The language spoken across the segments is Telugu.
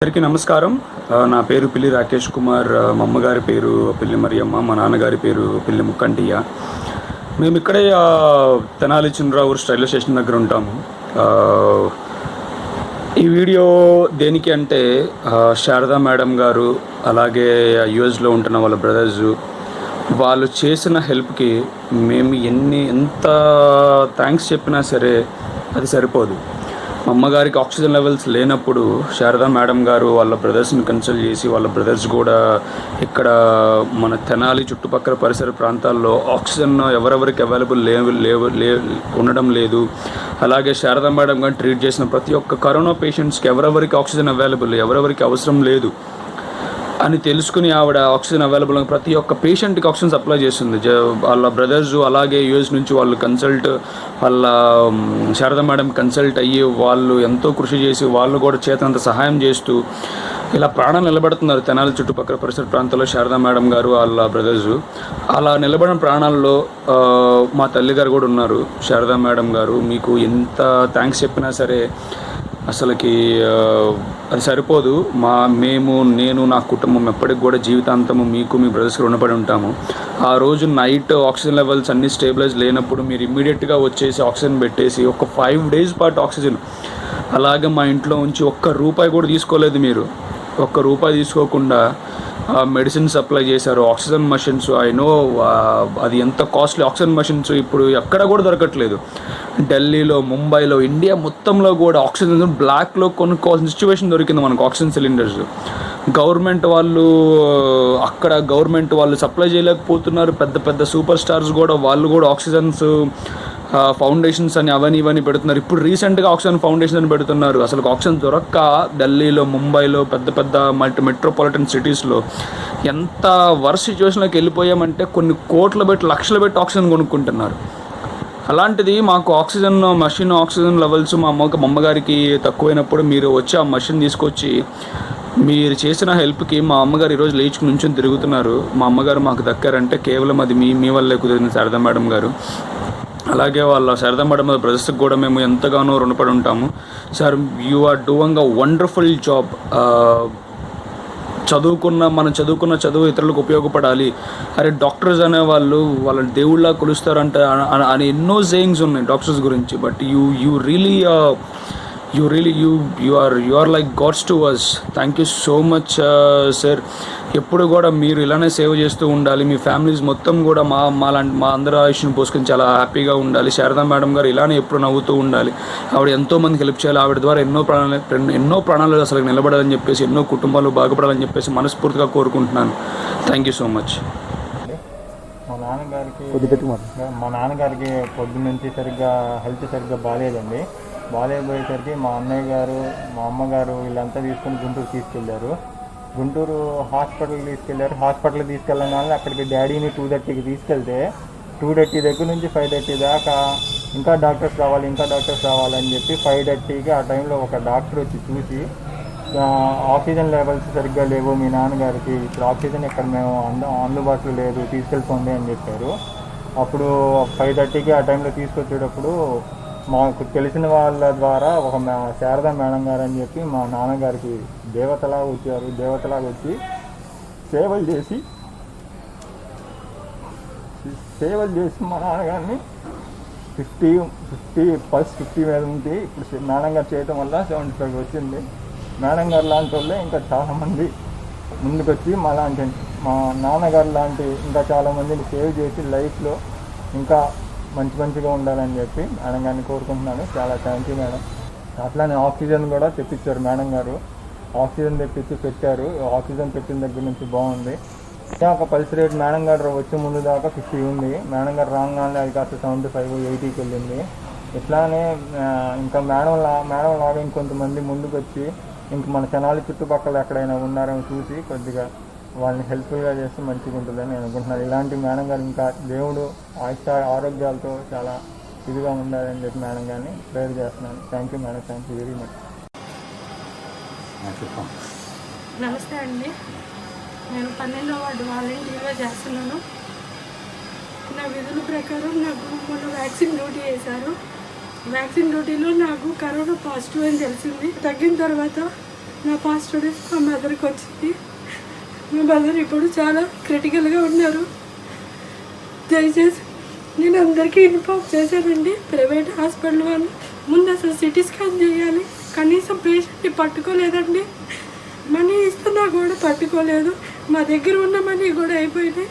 అందరికీ నమస్కారం. నా పేరు పిల్లి రాకేష్ కుమార్. మా అమ్మగారి పేరు పిల్లి మరియమ్మ, మా నాన్నగారి పేరు పిల్లి ముక్కంటియ్య. మేము ఇక్కడే తెనాలి చిన్నరావూరు రైల్వే స్టేషన్ దగ్గర ఉంటాము. ఈ వీడియో దేనికి అంటే శారదా మేడం గారు, అలాగే యుఎస్లో ఉంటున్న వాళ్ళ బ్రదర్సు, వాళ్ళు చేసిన హెల్ప్కి మేము ఎంత థ్యాంక్స్ చెప్పినా సరే అది సరిపోదు. మా అమ్మగారికి ఆక్సిజన్ లెవెల్స్ లేనప్పుడు శారదా మేడం గారు వాళ్ళ బ్రదర్స్ని కన్సల్ట్ చేసి, వాళ్ళ బ్రదర్స్ కూడా ఇక్కడ మన తెనాలి చుట్టుపక్కల పరిసర ప్రాంతాల్లో ఆక్సిజన్ ఎవరెవరికి అవైలబుల్ ఉండడం లేదు. అలాగే శారదా మేడం గారు ట్రీట్ చేసిన ప్రతి ఒక్క కరోనా పేషెంట్స్కి ఎవరెవరికి ఆక్సిజన్ అవైలబుల్, ఎవరెవరికి అవసరం లేదు అని తెలుసుకుని ఆవిడ ఆక్సిజన్ అవైలబుల్ ప్రతి ఒక్క పేషెంట్కి ఆక్సిజన్ సప్లై చేస్తుంది. వాళ్ళ బ్రదర్స్ అలాగే యూఎస్ నుంచి వాళ్ళు వాళ్ళ శారదా మేడం కన్సల్ట్ అయ్యి వాళ్ళు ఎంతో కృషి చేసి వాళ్ళు కూడా చేతనంత సహాయం చేస్తూ ఇలా ప్రాణాలు నిలబెడుతున్నారు. తెనాలి చుట్టుపక్కల పరిసర ప్రాంతాల్లో శారదా మేడం గారు వాళ్ళ బ్రదర్సు అలా నిలబడిన ప్రాణాల్లో మా తల్లిగారు కూడా ఉన్నారు. శారదా మేడం గారు, మీకు ఎంత థ్యాంక్స్ చెప్పినా సరే అసలుకి అది సరిపోదు. నేను నా కుటుంబం ఎప్పటికి కూడా జీవితాంతము మీకు, మీ బ్రదర్స్కి రుణపడి ఉంటాము. ఆ రోజు నైట్ ఆక్సిజన్ లెవెల్స్ అన్నీ స్టేబిలైజ్ లేనప్పుడు మీరు ఇమ్మీడియట్గా వచ్చేసి ఆక్సిజన్ పెట్టేసి ఒక 5 days పాటు ఆక్సిజన్ అలాగే మా ఇంట్లో ఉంచి ఒక్క రూపాయి కూడా తీసుకోలేదు. మీరు ఒక్క రూపాయి తీసుకోకుండా మెడిసిన్ సప్లై చేశారు. ఆక్సిజన్ మషిన్స్, ఐ నో అది ఎంత కాస్ట్లీ ఆక్సిజన్ మషిన్స్ ఇప్పుడు ఎక్కడ కూడా దొరకట్లేదు. ఢిల్లీలో, ముంబైలో, ఇండియా మొత్తంలో కూడా ఆక్సిజన్ బ్లాక్లో కొనుక్కోవాల్సిన సిచ్యువేషన్ దొరికింది మనకు ఆక్సిజన్ సిలిండర్స్. గవర్నమెంట్ వాళ్ళు సప్లై చేయలేకపోతున్నారు. పెద్ద పెద్ద సూపర్ స్టార్స్ కూడా వాళ్ళు కూడా ఆక్సిజన్స్ ఫౌండేషన్స్ అని అవన్నీ ఇవన్నీ పెడుతున్నారు. ఇప్పుడు రీసెంట్గా ఆక్సిజన్ ఫౌండేషన్ అని పెడుతున్నారు. అసలు ఆక్సిజన్ దొరక్క ఢిల్లీలో, ముంబైలో, పెద్ద పెద్ద మెట్రోపాలిటన్ సిటీస్లో ఎంత వర్స్ సిచ్యువేషన్లోకి వెళ్ళిపోయామంటే కొన్ని కోట్లు పెట్టి, లక్షలు పెట్టి ఆక్సిజన్ కొనుక్కుంటున్నారు. అలాంటిది మాకు ఆక్సిజన్ లెవెల్స్ మా అమ్మగారికి తక్కువైనప్పుడు మీరు వచ్చి ఆ మషిన్ తీసుకొచ్చి మీరు చేసిన హెల్ప్కి మా అమ్మగారు ఈరోజు లేచుకుని నుంచొని తిరుగుతున్నారు. మా అమ్మగారు మాకు దక్కారంటే కేవలం అది మీ వల్లే కుదిరింది శారదా మేడం గారు. అలాగే వాళ్ళ శారదా మేడం బ్రదర్స్కి కూడా మేము ఎంతగానో రుణపడి ఉంటాము. Sir, you are doing a wonderful job. మనం చదువుకున్న చదువు ఇతరులకు ఉపయోగపడాలి. అరే, డాక్టర్స్ అనేవాళ్ళు వాళ్ళని దేవుళ్ళ కొలుస్తారంట అని ఎన్నో సేయింగ్స్ ఉన్నాయి డాక్టర్స్ గురించి. But you are like gods to us. Thank you so much, sir. ఎప్పుడు కూడా మీరు ఇలానే సేవ చేస్తూ ఉండాలి. మీ ఫ్యామిలీస్ మొత్తం కూడా మా అందరి ఆయుష్ని పోసుకొని చాలా హ్యాపీగా ఉండాలి. శారదా మేడం గారు ఇలానే ఎప్పుడు నవ్వుతూ ఉండాలి. ఆవిడ ఎంతోమందికి హెల్ప్ చేయాలి. ఆవిడ ద్వారా ఎన్నో ప్రాణాలు అసలు నిలబడాలని చెప్పేసి, ఎన్నో కుటుంబాలు బాగుపడాలని చెప్పేసి మనస్ఫూర్తిగా కోరుకుంటున్నాను. Thank you so much. మా నాన్నగారికి పొద్దున్నుంచి హెల్త్ సరిగ్గా బాగాలేదండి. బాగాలేకపోయేసరికి మా అన్నయ్య గారు, మా అమ్మగారు వీళ్ళంతా తీసుకొని గుంటూరు తీసుకెళ్లారు. గుంటూరు హాస్పిటల్కి తీసుకెళ్ళగానే అక్కడికి డాడీని 2:30కి తీసుకెళ్తే 2:30 దగ్గర నుంచి 5:30 దాకా ఇంకా డాక్టర్స్ రావాలని చెప్పి 5:30కి ఆ టైంలో ఒక డాక్టర్ వచ్చి చూసి, ఆక్సిజన్ లెవెల్స్ సరిగ్గా లేవు మీ నాన్నగారికి, ఇప్పుడు ఆక్సిజన్ ఇక్కడ మేము అందుబాటులో లేదు, తీసుకెళ్ళిపోండి అని చెప్పారు. అప్పుడు 5:30కి ఆ టైంలో తీసుకొచ్చేటప్పుడు మాకు తెలిసిన వాళ్ళ ద్వారా ఒక శారదా మేడం గారు అని చెప్పి మా నాన్నగారికి దేవతలాగా వచ్చి సేవలు చేసి మా నాన్నగారిని 50 మీద ఉంది. ఇప్పుడు మేడం గారు చేయటం వల్ల 75 వచ్చింది. మేడం గారు లాంటి వాళ్ళే ఇంకా చాలామంది ముందుకొచ్చి మా నాన్నగారు లాంటి ఇంకా చాలామందిని సేవ్ చేసి లైఫ్లో ఇంకా మంచిగా ఉండాలని చెప్పి మేడం గారిని కోరుకుంటున్నాను. చాలా థ్యాంక్ యూ మేడం. అట్లానే ఆక్సిజన్ కూడా తెప్పించారు మేడం గారు. ఆక్సిజన్ తెప్పించి పెట్టారు. ఆక్సిజన్ పెట్టిన దగ్గర నుంచి బాగుంది. ఒక పల్స్ రేట్ మేడం గారు వచ్చే ముందు దాకా 50 ఉంది. మేడం గారు రాగానే అది కాస్త 75, 80కి వెళ్ళింది. ఇట్లానే ఇంకా మేడం లాగా ఇంకొంతమంది ముందుకు వచ్చి ఇంక మన తెనాలి చుట్టుపక్కల ఎక్కడైనా ఉన్నారని చూసి కొద్దిగా వాళ్ళని హెల్ప్ఫుల్గా చేస్తే మంచిగా ఉంటుందని నేను అనుకుంటున్నాను. ఇలాంటి మేడం గారు ఇంకా దేవుడు ఆరోగ్యాలతో చాలా ఇదిగా ఉండాలని చెప్పి మేడం గారిని ప్రేయర్ చేస్తున్నాను. Thank you madam. Thank you very much. నమస్తే అండి. నేను 12వ వార్డు వాలంటీర్గా చేస్తున్నాను. నా విధుల ప్రకారం నాకు మొన్న వ్యాక్సిన్ డ్యూటీ వేశారు. వ్యాక్సిన్ డ్యూటీలో నాకు కరోనా పాజిటివ్ అని తెలిసింది. తగ్గిన తర్వాత నా పాస్ట్ డేస్ మా మదర్కి వచ్చింది. మా మదర్ ఇప్పుడు చాలా క్రిటికల్గా ఉన్నారు. దయచేసి నేను అందరికీ ఇన్ఫార్మ్ చేశానండి. ప్రైవేట్ హాస్పిటల్ వాళ్ళు ముందు అసలు సిటీ స్కాన్ చేయాలి. కనీసం పేషెంట్ని పట్టుకోలేదండి. మనీ ఇస్తున్నా కూడా పట్టుకోలేదు. మా దగ్గర ఉన్న మనీ కూడా అయిపోయినాయి.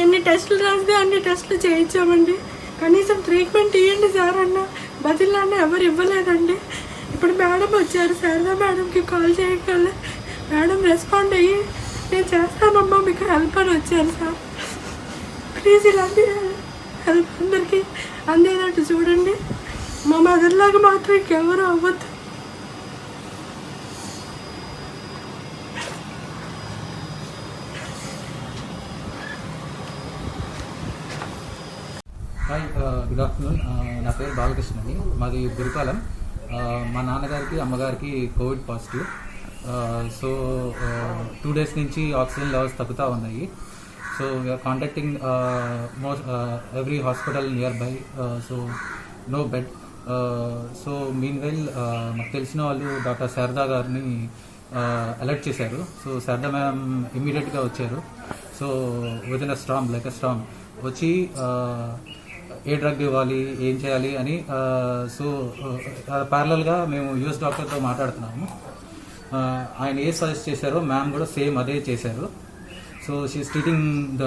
ఎన్ని టెస్టులు రాస్తే అన్ని టెస్టులు చేయించామండి. కనీసం ట్రీట్మెంట్ ఇవ్వండి సార్ అన్న బదిలాన్ని ఎవరు ఇవ్వలేదండి. ఇప్పుడు మేడం వచ్చారు. శారదా మేడంకి కాల్ చేయగల మేడం రెస్పాండ్ అయ్యి నేను చేస్తానమ్మా మీకు హెల్ప్ అని వచ్చారు సార్. ప్లీజ్ ఇలాంటి హెల్ప్ అందరికీ అందేటట్టు చూడండి. మా మదర్లాగా మాత్రం ఇంకెవరు అవ్వద్దు. Hi, good afternoon. నా పేరు బాలకృష్ణ అండి. మాది గురిపాలెం. మా నాన్నగారికి అమ్మగారికి కోవిడ్ పాజిటివ్. సో 2 days నుంచి ఆక్సిజన్ లెవెల్స్ తగ్గుతూ ఉన్నాయి. So we are contacting every hospital nearby. So no bed. So meanwhile మాకు తెలిసిన వాళ్ళు డాక్టర్ శారదా గారిని అలర్ట్ చేశారు. సో శారదా మ్యామ్ ఇమీడియట్గా వచ్చారు. So with in a Storm like a Storm వచ్చి ఏ డ్రగ్ ఇవ్వాలి, ఏం చేయాలి అని. సో ప్యారలల్గా మేము యూఎస్ డాక్టర్తో మాట్లాడుతున్నాము. ఆయన ఏ సజెస్ట్ చేశారో మ్యామ్ కూడా సేమ్ అదే చేశారు. So she is treating the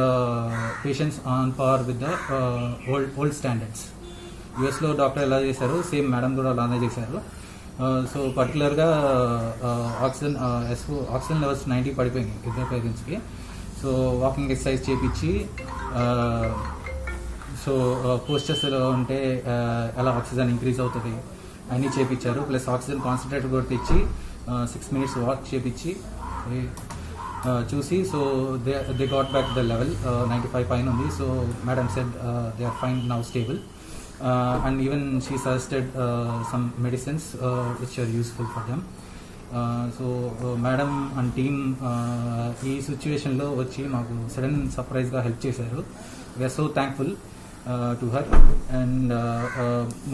patients on par with the old standards. యూఎస్లో డాక్టర్ ఎలా చేశారు సేమ్ మేడం కూడా అలానే చేశారు. సో పర్టికులర్గా ఆక్సిజన్ లెవెల్స్ 90 పడిపోయింది ఇద్దరు పేరెంట్స్కి. సో వాకింగ్ ఎక్సర్సైజ్ చేయించి సో పోస్టర్స్ ఎలా ఉంటే ఎలా ఆక్సిజన్ ఇంక్రీజ్ అవుతుంది అన్నీ చేయించారు. ప్లస్ ఆక్సిజన్ కాన్సన్ట్రేటర్ కూడా తెచ్చి 6 minutes వాక్ చేయించి చూసి so they got back the level 95 పైన ఉంది. So madam said they are fine now stable. And even she suggested some medicines which are useful for them. So madam and team ఈ సిచ్యువేషన్లో వచ్చి మాకు సడన్ సర్ప్రైజ్గా హెల్ప్ చేశారు. We are so thankful to her. And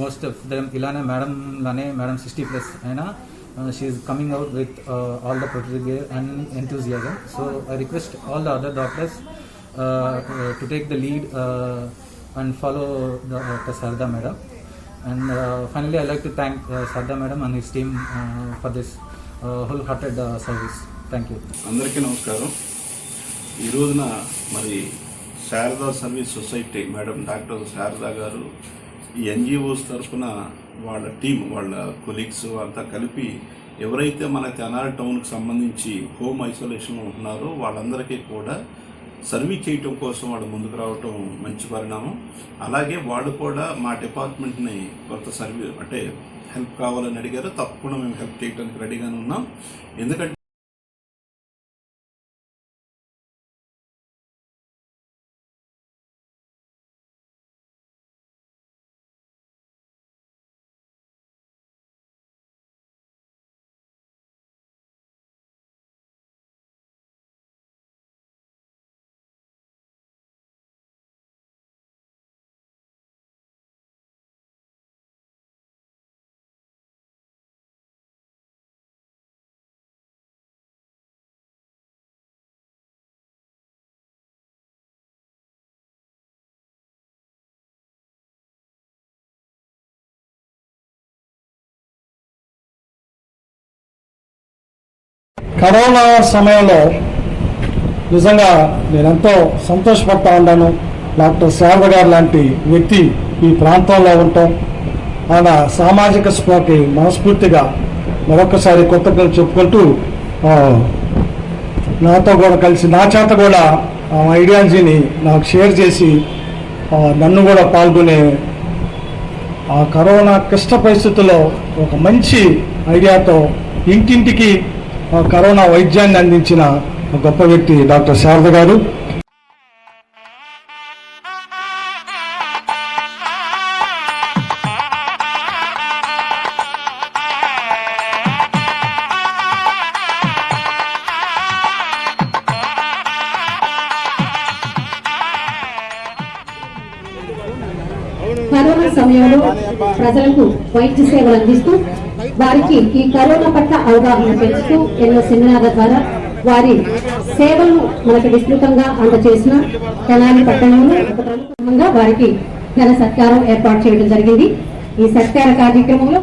most of them ఇలానే మేడం 60+ అయినా she is coming out with all the protective gear and enthusiasm. So I request all the other doctors to take the lead and follow the Sarada madam. And finally I like to thank Sarada madam and his team for this wholehearted service. Thank you. అందరికీ నమస్కారం. ఈ రోజున మరి Sharada service society madam doctor Sharada గారు ఈ ఎన్జిఓస్ తరఫున వాళ్ళ టీం, వాళ్ళ కొలీగ్స్ అంతా కలిపి ఎవరైతే మన తెనాలి టౌన్కి సంబంధించి హోమ్ ఐసోలేషన్లో ఉంటున్నారో వాళ్ళందరికీ కూడా సర్వీస్ చేయటం కోసం వాళ్ళు ముందుకు రావటం మంచి పరిణామం. అలాగే వాళ్ళు కూడా మా డిపార్ట్మెంట్ని కొంత సర్వీస్ అంటే హెల్ప్ కావాలని అడిగారు. తప్పకుండా మేము హెల్ప్ చేయడానికి రెడీగానే ఉన్నాం. ఎందుకంటే కరోనా సమయంలో నిజంగా నేనెంతో సంతోషపడతా ఉన్నాను. డాక్టర్ శారద గారు లాంటి వ్యక్తి ఈ ప్రాంతంలో ఉండటం, ఆయన సామాజిక స్పృహకి మనస్ఫూర్తిగా మరొకసారి కృతజ్ఞతలు చెప్పుకుంటూ నాతో కూడా కలిసి నా చేత కూడా ఐడియాలజీని నాకు షేర్ చేసి నన్ను కూడా పాల్గొనే ఆ కరోనా క్లిష్ట పరిస్థితుల్లో ఒక మంచి ఐడియాతో ఇంటింటికి కరోనా వైద్యాన్ని అందించిన గొప్ప వ్యక్తి డాక్టర్ శారద గారు. కరోనా సమయంలో ప్రజలకు వైద్య సేవలు అందిస్తూ వారికి ఈ కరోనా పట్ల అవగాహన పెంచుతూ ఎన్నో సెమినార్ల ద్వారా వారి సేవలను మనకు విస్తృతంగా అందజేసిన తెనాలి పట్టణంలో ఒక ప్రముఖంగా వారికి ఘన సత్కారం ఏర్పాటు చేయడం జరిగింది. ఈ సత్కార కార్యక్రమంలో